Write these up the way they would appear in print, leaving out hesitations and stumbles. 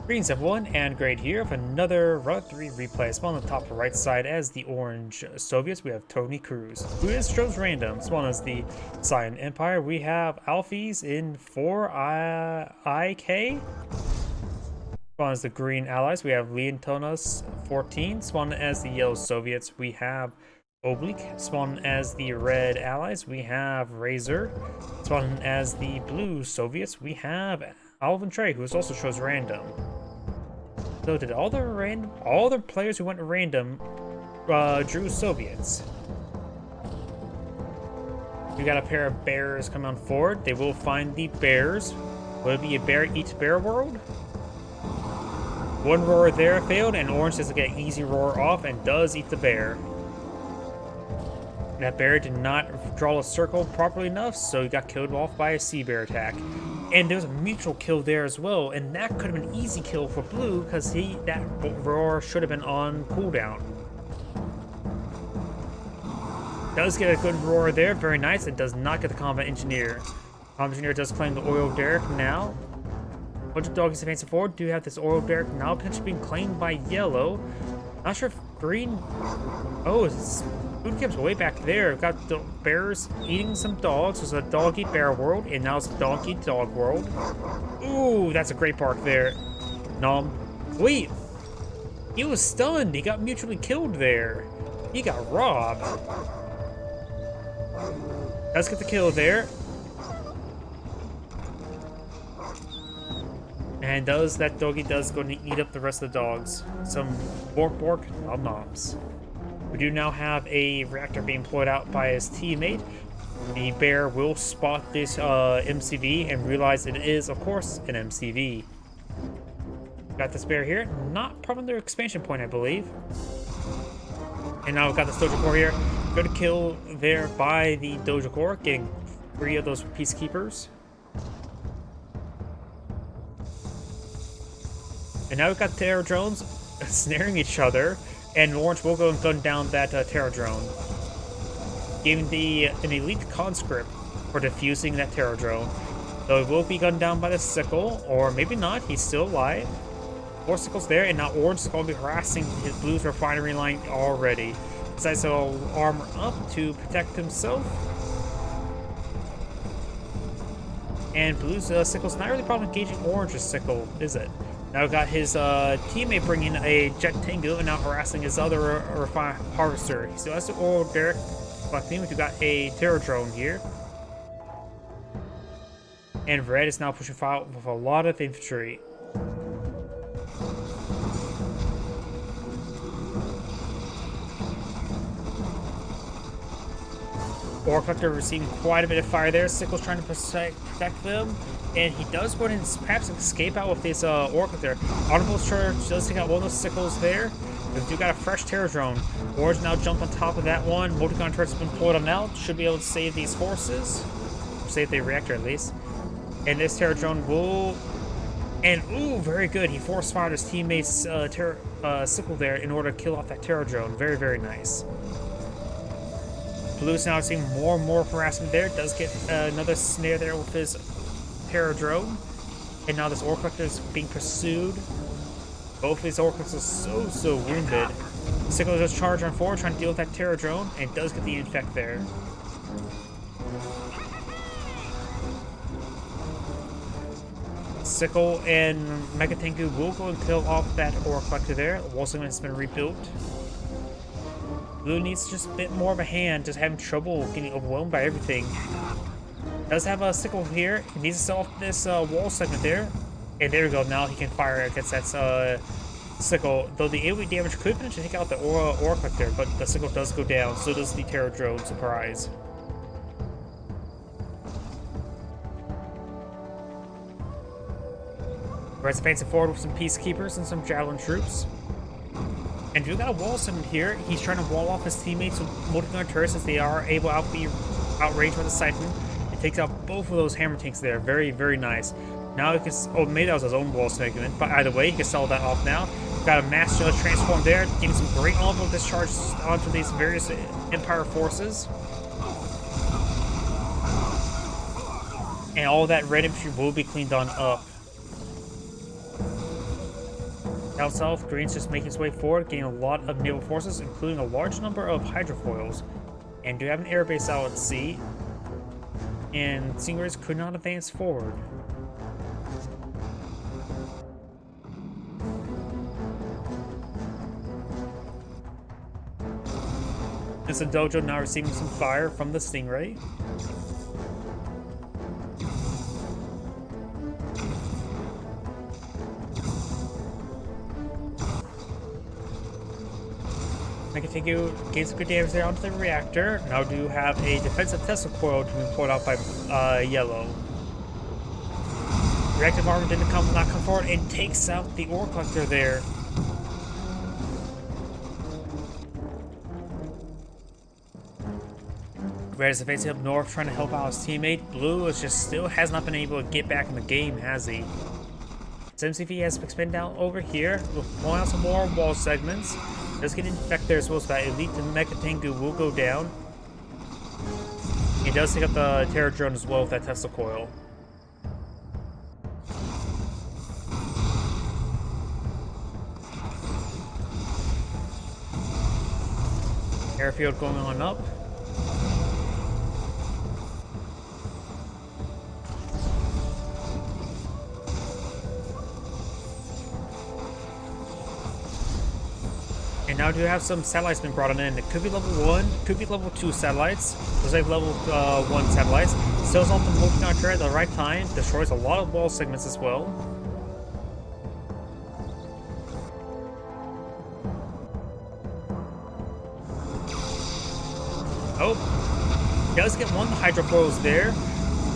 Greetings everyone, and great here with another Route 3 replay. Spawn on the top right side as the orange Soviets, we have Toni, Kroos, who is chose random. Spawn as the Cyan Empire, we have Alphys4ik. Spawn as the green allies, we have Leontios14. Spawn as the yellow Soviets, we have OBIEK. Spawn as the red allies, we have Razer. Spawn as the blue Soviets, we have Alvin, who is also chose random. So did all the players who went random drew Soviets? We got a pair of bears coming on forward. They will find the bears. Will it be a bear eats bear world? One roar there failed, and orange does get an easy roar off and does eat the bear. That bear did not draw a circle properly enough, so he got killed off by a sea bear attack. And there was a mutual kill there as well, and that could have been an easy kill for blue because that roar should have been on cooldown. Does get a good roar there, very nice. It does not get the combat engineer. Combat engineer does claim the oil derrick now. A bunch of doggies advancing forward do have this oil derrick now potentially being claimed by yellow. Not sure if green. Oh, it's food camp's way back there. We've got the bears eating some dogs. There's a dog eat bear world, and now it's dog eat dog world. Ooh, that's a great bark there. Nom. Wait, he was stunned. He got mutually killed there. He got robbed. Let's get the kill there. And that doggy does go to eat up the rest of the dogs. Some bork nom noms. We do now have a reactor being employed out by his teammate. The bear will spot this MCV and realize it is, of course, an MCV. Got this bear here. Not probably their expansion point, I believe. And now we've got the Doja Core here. Good kill there by the Doja Core, getting 3 of those peacekeepers. And now we've got terror drones snaring each other. And orange will go and gun down that terror drone, giving an elite conscript for defusing that terror drone. So it will be gunned down by the sickle, or maybe not. He's still alive. 4 sickles there, and now orange is going to be harassing his blue's refinery line already. Decides to armor up to protect himself. And blue's sickle's not really probably engaging orange's sickle, is it? Now we've got his teammate bringing a jet tango and now harassing his other harvester. He still has the oil derrick collecting. We've got a terror drone here. And red is now pushing forward with a lot of infantry. Ore collector receiving quite a bit of fire there. Sickle's trying to protect them. And he does go ahead and perhaps escape out with his ore collector. Audible's charge does take out one of those sickles there. We do got a fresh terror drone. Orange now jumped on top of that one. Multigun turret's been pulled on out. Should be able to save these forces. Or save the reactor at least. And this terror drone will... And ooh, very good. He force fired his teammate's sickle there in order to kill off that terror drone. Very, very nice. Blue's now seeing more and more harassment there. Does get another snare there with his terror drone. And now this ore collector is being pursued. Both of these ore collectors are so wounded. Sickle does charge on forward, trying to deal with that terror drone, and does get the infect there. Sickle and Megatengu will go and kill off that ore collector there. The wall segment has been rebuilt. Blue needs just a bit more of a hand, just having trouble getting overwhelmed by everything. Does have a sickle here. He needs to sell off this wall segment there. And there we go. Now he can fire against that sickle. Though the AoE damage could potentially take out the ore collector, but the sickle does go down. So does the terror drone. Surprise. Red's advancing forward with some peacekeepers and some javelin troops. And we've got a wall segment here. He's trying to wall off his teammates with multi-gun turrets as they are able to be outraged by the siphon. It takes out both of those hammer tanks there. Very, very nice. Now he can... Oh, maybe that was his own wall segment. But either way, he can sell that off now. Got a mass transform there, getting some great on-board discharges onto these various Empire forces. And all that red infantry will be cleaned on up. Down south, Green's just making its way forward, getting a lot of naval forces, including a large number of hydrofoils. And do have an airbase out at sea. And Stingrays could not advance forward. This is Dojo now receiving some fire from the Stingray. I continue gain some good damage there onto the reactor. Now do have a defensive Tesla coil to be pulled out by yellow. Reactive armor didn't not come forward and takes out the ore collector there. Red is advancing up north, trying to help out his teammate. Blue is just still has not been able to get back in the game, has he? MCV has expanded out over here. We'll pull out some more wall segments. Does get infected there as well, so that elite Mecha Tengu will go down. He does take up the Terror drone as well with that Tesla coil. Airfield going on up. And now do have some satellites been brought in. It could be level 1, could be level 2 satellites. Looks like level 1 satellites. Sells off the multi-gun turret at the right time. Destroys a lot of wall segments as well. Oh, does get one of the hydrofoils there.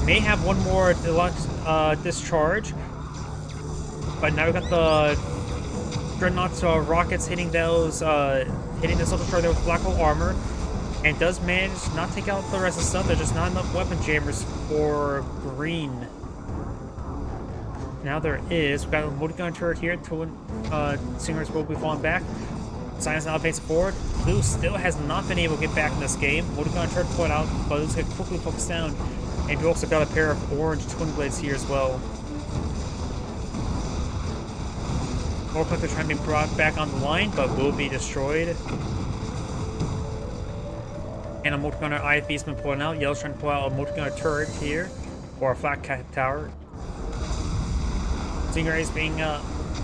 May have one more deluxe discharge. But now we got the Dreadnoughts rockets hitting those, hitting the Soul Destroyer there with black hole armor, and does manage to not take out the rest of the stuff. There's just not enough weapon jammers for green. Now there is. We've got a multi-gun turret here. Twin Stingrays will be falling back. Science now advancing forward. Blue still has not been able to get back in this game. Multi-gun turret put out, but it's going to quickly focus down. And we also got a pair of orange twin blades here as well. More quickly trying to be brought back on the line, but will be destroyed. And a multi-gunner IFV's been pulling out. Yellow's trying to pull out a multi-gunner turret here, or a flat cap tower. Stingrays being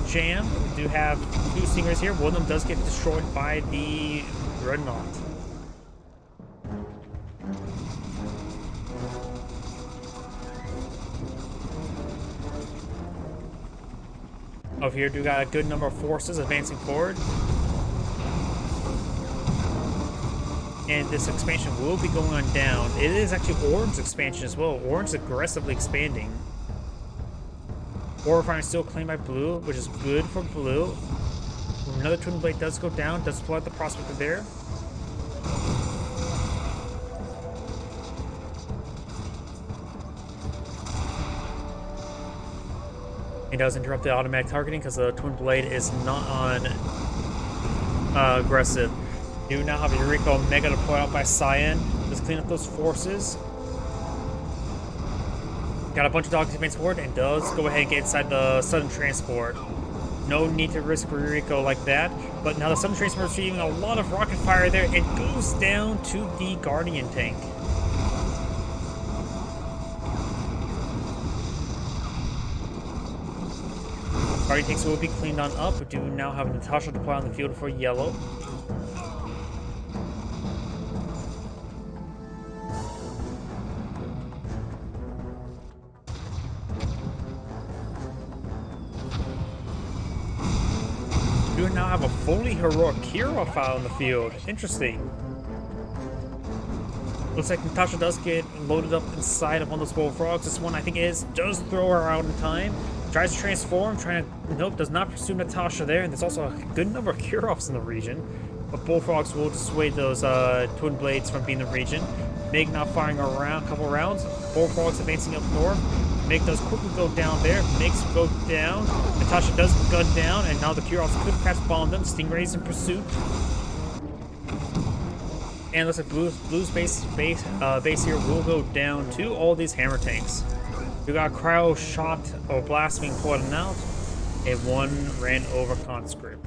jammed. We do have 2 Stingrays here. One of them does get destroyed by the Dreadnought. Over here, do got a good number of forces advancing forward. And this expansion will be going on down. It is actually Orange's expansion as well. Orange is aggressively expanding. Ore refinery still claimed by Blue, which is good for Blue. Another twin blade does go down, does flood the prospector there. It does interrupt the automatic targeting because the twin blade is not on aggressive. You now have a Eureka Mega deployed out by Cyan. Let's clean up those forces. Got a bunch of dogs advance forward and does go ahead and get inside the sudden transport. No need to risk Eureka like that. But now the sudden transport is receiving a lot of rocket fire there. It goes down to the Guardian tank. Guardian tanks will be cleaned on up. We do now have Natasha deployed on the field for yellow. We do now have a fully heroic Kirov out on the field. Interesting. Looks like Natasha does get loaded up inside of one of those bullfrogs. This one, I think, does throw her out in time. Tries to transform, nope, does not pursue Natasha there. And there's also a good number of Kirovs in the region. But bullfrogs will dissuade those twin blades from being in the region. Meg now firing around a couple rounds. Bullfrogs advancing up north. Meg does quickly go down there. Meg's go down. Natasha does gun down, and now the Kirovs could perhaps bomb them. Stingrays in pursuit. And looks like Blue's base here will go down to all these hammer tanks. We got cryo shot or blast being pulled out, and one ran over conscript.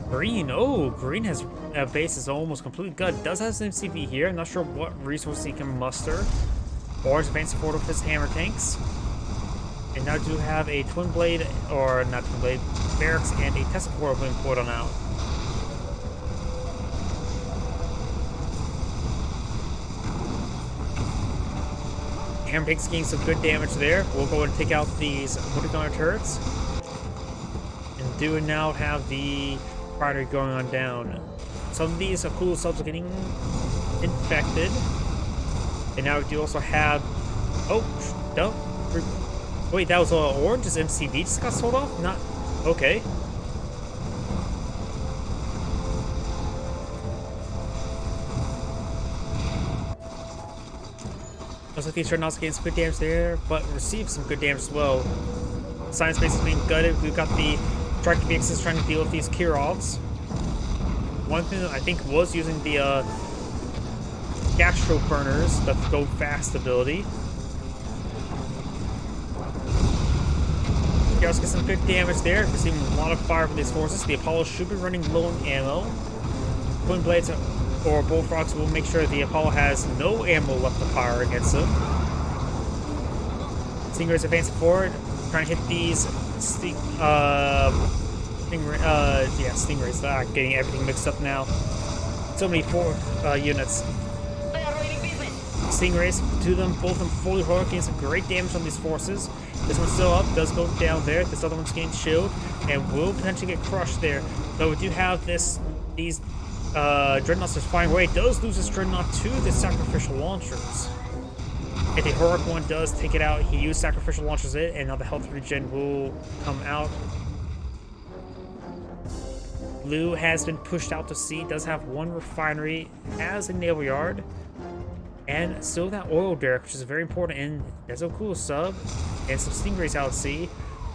Green, oh, green has a base is almost completely good. Does have some MCV here. I'm not sure what resources he can muster. Orange advanced support of his hammer tanks. And now do have a twin blade, or not twin blade, barracks and a Tesla portal being put on out. Hammer tanks getting some good damage there. We'll go and take out these multi-gunner turrets. And do now have the fighter going on down. Some of these cool subs are getting infected. And now we do also have... Oh, don't... Wait, that was Orange's MCV just got sold off? Not... Okay. Looks like these Dreadnoughts getting some good damage there, but receive some good damage as well. Science base is being gutted. We've got the Strike VXs trying to deal with these Kirovs. One thing that I think was using the Gastro Burners, the Go Fast ability. You also get some good damage there. Receiving a lot of fire from these forces. The Apollo should be running low on ammo. Twin Blades or Bullfrogs will make sure the Apollo has no ammo left to fire against them. Stingrays advancing forward, trying to hit these Stingrays. Getting everything mixed up now. So many units. Stingrays, two of them, both of them fully heroic, getting some great damage on these forces. This one's still up, does go down there. This other one's getting shielded and will potentially get crushed there. Though we do have these Dreadnoughts are flying away. It does lose his Dreadnought to the sacrificial launchers. If the heroic one does take it out, he used sacrificial launchers and now the health regen will come out. Blue has been pushed out to sea, does have one refinery, has a naval yard, and still that oil derrick, which is very important, and there's a cool sub, and some Stingrays out at sea.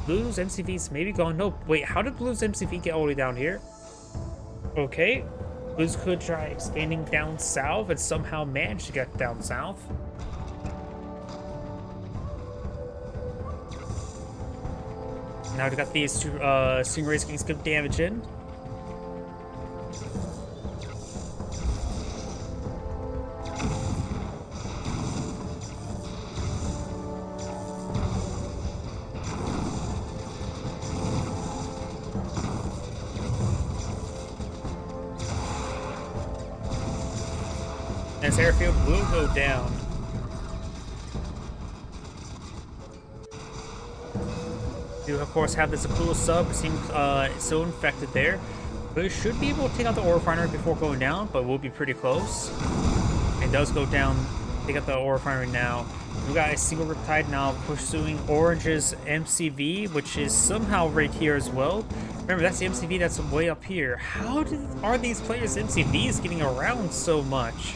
Blue's MCV's maybe gone. No, wait, how did Blue's MCV get all the way down here? Okay, Blues could try expanding down south and somehow manage to get down south. Now we got these two Stingrays getting some good damage in. This airfield will go down. You of course have this cool sub, it seems so infected there. But it should be able to take out the ore refinery before going down, but we'll be pretty close. It does go down, take out the ore refinery now. We got a single Riptide now pursuing Orange's MCV, which is somehow right here as well. Remember, that's the MCV that's way up here. How are these players' MCVs getting around so much?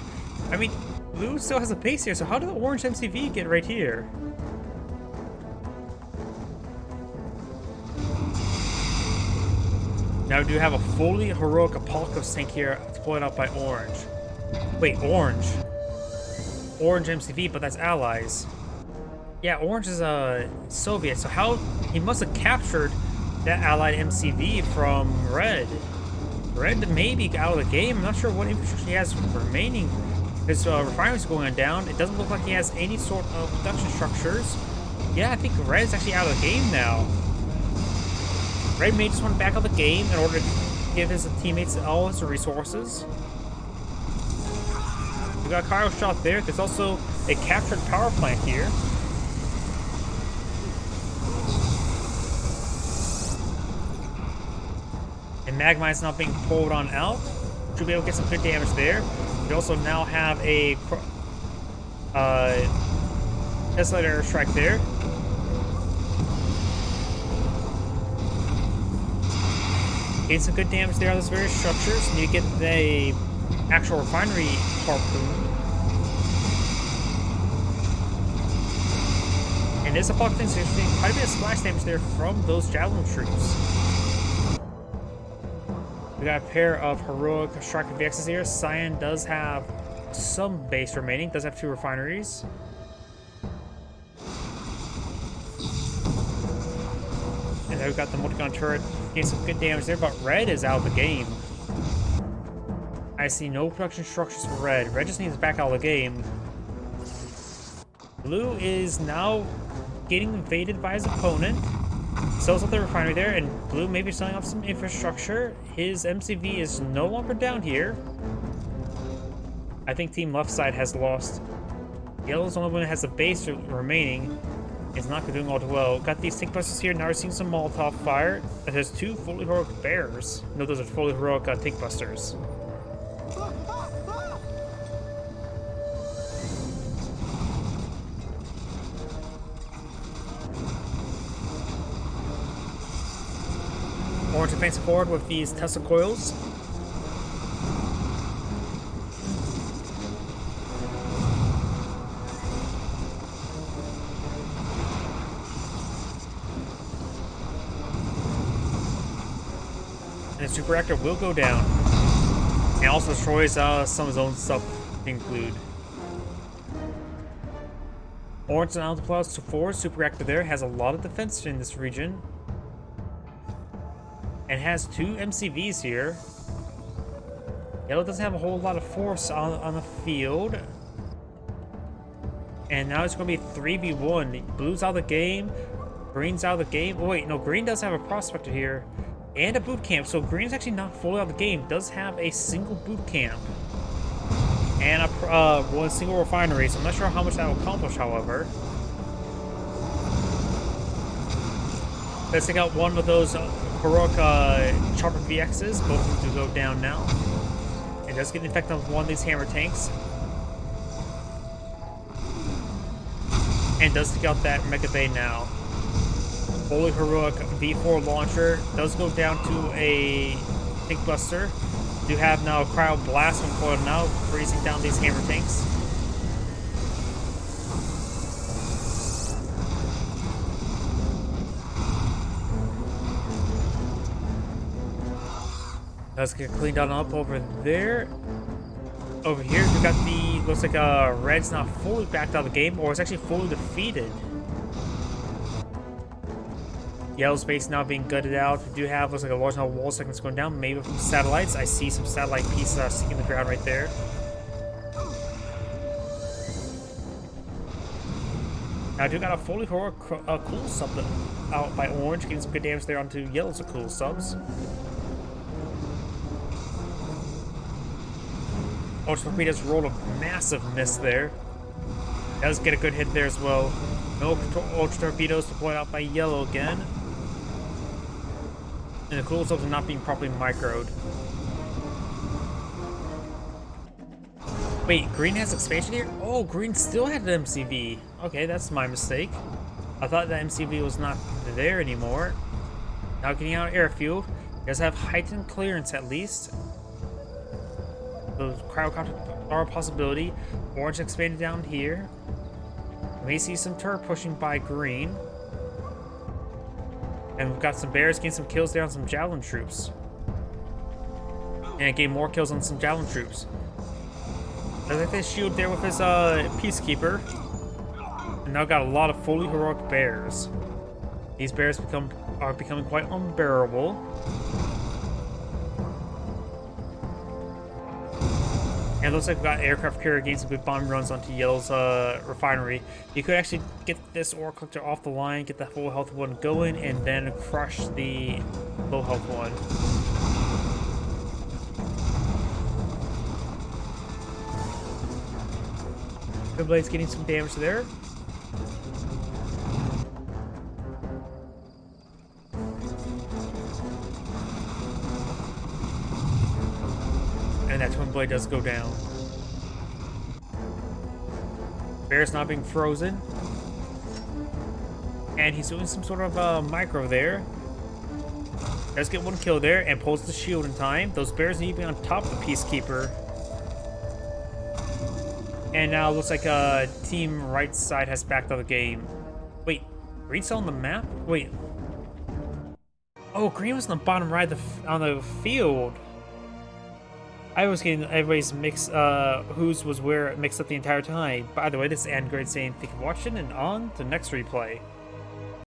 I mean, Blue still has a base here, so how did the Orange MCV get right here? Now we do have a fully heroic Apocalypse tank here deployed out by Orange. Wait, Orange MCV, but that's allies. Yeah, Orange is a Soviet, so how he must have captured that allied MCV from Red. Red may be out of the game. I'm not sure what infrastructure he has remaining. His refinery's going down. It doesn't look like he has any sort of production structures. Yeah, I think Red is actually out of the game now. Red may just want to back out the game in order to give his teammates all his resources. We got a Cairo shot there. There's also a captured power plant here. And Magma is now being pulled on out. Should be able to get some good damage there. We also now have a Tesla strike there. Getting some good damage there on those various structures. Need to get the actual refinery harpoon. And this Apocalypse tank is getting quite a bit of splash damage there from those javelin troops. We got a pair of heroic Striker VXs here. Cyan does have some base remaining, does have two refineries. Now we've got the multi-gun turret getting some good damage there, but red is out of the game. I see no production structures for red. Red just needs to back out of the game. Blue is now getting invaded by his opponent. Sells up the refinery there, and blue may be selling off some infrastructure. His MCV is no longer down here. I think team left side has lost. Yellow's the only one that has a base remaining. It's not doing all too well. Got these tank busters here. Now we're seeing some Molotov fire. There's 2 fully heroic bears. No, those are fully heroic tank busters. Orange advancing forward with these Tesla coils. And the super reactor will go down. And also destroys some of his own stuff to include. Orange and Altiplus to 4 super reactor there has a lot of defense in this region. And has 2 MCVs here. Yellow doesn't have a whole lot of force on the field. And now it's going to be 3v1. Blue's out of the game. Green's out of the game. Oh, wait, no, green does have a prospector here. And a boot camp. So green's actually not fully out of the game. Does have a single boot camp. And one single refinery. So I'm not sure how much that will accomplish, however. Let's take out one of those heroic chopper VXs. Both of them to go down now. It does get infected with one of these hammer tanks. And does take out that Mecha Bay now. Fully heroic V4 launcher does go down to a tank buster. Do have now a cryo blast from coil now, freezing down these hammer tanks. Let's get cleaned on up over there. Over here, we got the, looks like red's not fully backed out of the game, or it's actually fully defeated. Yellow's base now being gutted out. We do have, looks like a large number of wall segments going down, maybe from satellites. I see some satellite pieces sticking in the ground right there. Now I do got a fully heroic cool sub out by Orange, getting some good damage there onto Yellow's cool subs. Ultra Torpedoes rolled a massive miss there. Does get a good hit there as well. No Ultra Torpedoes deployed out by Yellow again. And the cool subs are not being properly microed. Wait, green has expansion here? Oh, green still had an MCV. Okay, that's my mistake. I thought that MCV was not there anymore. Now getting out of airfield. Does have heightened clearance at least. Those cryocopters are a possibility. Orange expanded down here. We may see some turret pushing by green. And we've got some bears getting some kills there on some javelin troops. And getting more kills on some javelin troops. I like this shield there with his peacekeeper. And now got a lot of fully heroic bears. These bears are becoming quite unbearable. And it looks like we've got aircraft carrier getting some good bomb runs onto Yellow's refinery. You could actually get this ore collector off the line, get the full health one going, and then crush the low health one. Good Blade's getting some damage there. And that Twin Blade does go down. Bear's not being frozen. And he's doing some sort of micro there. Does get one kill there and pulls the shield in time. Those bears need to be on top of the Peacekeeper. And now it looks like team right side has backed out of the game. Wait, green's still on the map? Wait. Oh, green was on the bottom right on the field. I was getting everybody's mix, whose was where mixed up the entire time. By the way, this is Android saying thank you for watching and on to the next replay.